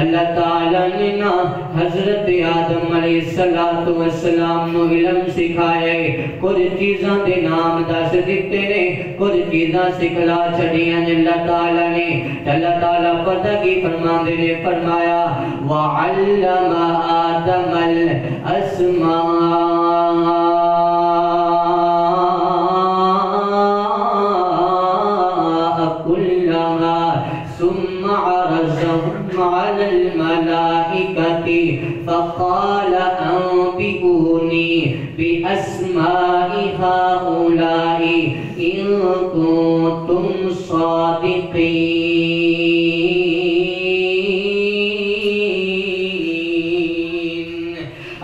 اللہ تعالیٰ نے نا حضرت آدم علیہ السلام نو علم سکھائے، کچھ چیزاں دے نام دس دیتے نے، کچھ چیزاں سکھلا چھڑیاں اللہ تعالیٰ نے۔ اللہ تعالیٰ پتہ کی فرماندے نے فرمایا وَعَلَّمَ آدَمَ الْأَسْمَاءَ ثم عرضهم على الملائكة فقال أنبئوني بأسماء هؤلاء إن كنتم صادقين۔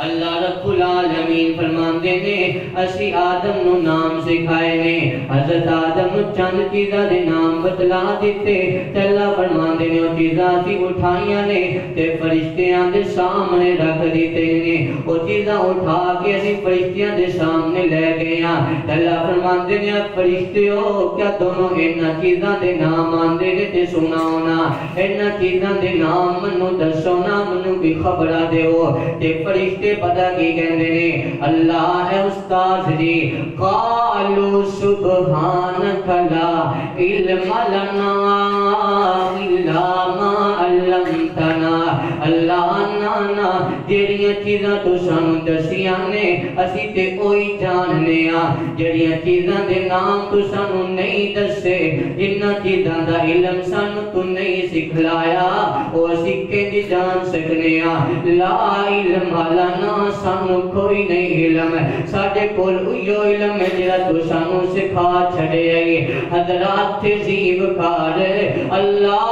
اللہ رب العالمین فرماندے نے اسی آدم نو نام سکھائے نے، حضرت آدم نو چند چیزاں دے نام بتلا دیتے تے اللہ فرماندے نے او چیزاں سی اٹھائیاں نے تے فرشتیاں دے سامنے رکھ دیتے نے، او چیزاں اٹھا کے اسی فرشتیاں دے سامنے لے گئے ہاں تے اللہ فرماندے نے فرشتیو کیا دونوں انہاں چیزاں دے نام آندے نے تے سناؤ نا، انہاں چیزاں دے نام منو دسو نا، منو بھی خبراں دیو تے فرشتے پتہ کی کہندے نے اللہ ہے استاد جی قالوا سبحانک لا علم لنا الا ما علمتنا۔ اللہ نانا جڑیاں چیزاں تو سانو دسیاں نے اسی تے اوہی جاننے ہاں، جڑیاں چیزاں دے نام تو سانو نہیں دسے، جنہاں چیزاں دا علم سانو تو نہیں سکھلایا او اسی کینج جان سکنے ہاں۔ لا علم لنا سانو کوئی نہیں علم ہے، ساڈے کول اوہی علم ہے جڑا تو سانو سکھا چھڑے ہے۔ حضرات تہذیب کار اللہ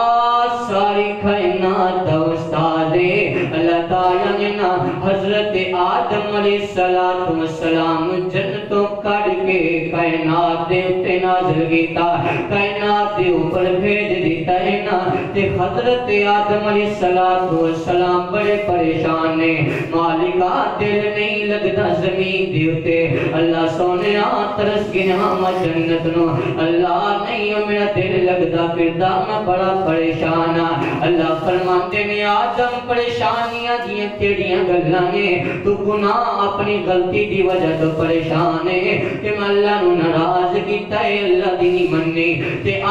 ساری کائنات دا استاد ہے۔ اللہ تعالیٰ نے نا حضرت آدم علیہ السلام جنتوں کڑ کے کائنات دے اتے نازل کیتا، کائنات دے اوپر بھیج دیتا ہے نا تے حضرت آدم علیہ السلام بڑے پریشان نے، مالکہ دل نہیں لگتا زمین دے اتے، اللہ سونے ترس گیا میں جنت نو، اللہ نہیں میرا دل لگتا پھردا میں بڑا پریشان ہاں۔ اللہ فرماتے نے آدم پریشانیاں دیاں کیڑیاں گلاں نے، تو گناہ اپنی غلطی دی وجہ تو پریشان ہے کہ میں اللہ نو ناراض کیتا ہے، اللہ دی نہیں مننی تے آ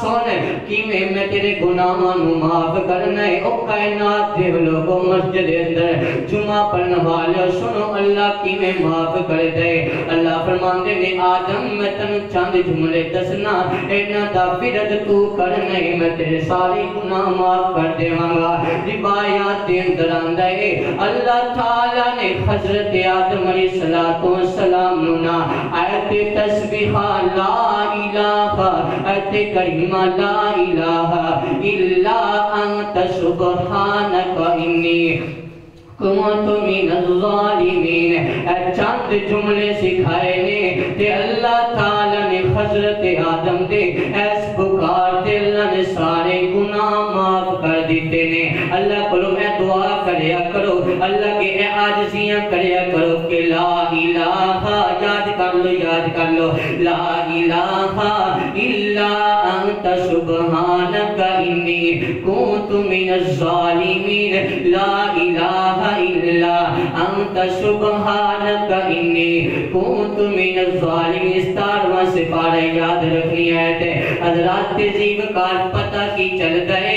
سن کیویں میں تیرے گناہاں نو معاف کرنا ہے۔ او کائنات دے لوگوں مسجد دے اندر جمعہ پڑھن والے سنو اللہ کیویں معاف کر دے۔ اللہ فرماندے نے آدم میں تنو چند جملے دسنا، انہاں دا فرد تو کرنا ہے میں تیرے ساری گناہ معاف کر دیواں گا۔ روایات دے اندر آندا ہے اللہ تعالیٰ نے حضرت آدم علیہ السلام نو نا آیت تسبیح لا الہ، آیت کریمہ لا الہ الا انت سبحانک انی کنت من الظالمین چند جملے سکھائے نے تے اللہ تعالیٰ نے حضرت آدم دے ایس پکار تے اللہ نے سارے گناہ معاف کر دیتے نے۔ اللہ کو اے دعا کریا کرو، اللہ کے اے عاجزیاں کریا کرو کہ لا الہ، یاد کر لو لا الہ الا انت سبحانک انی کنت من الظالمین، لا الہ الا انت سبحانک انی کنت من الظالمین۔ 17واں سپارہ یاد رکھنی ہے۔ حضرات تہذیب کار پتہ کی چل گئے۔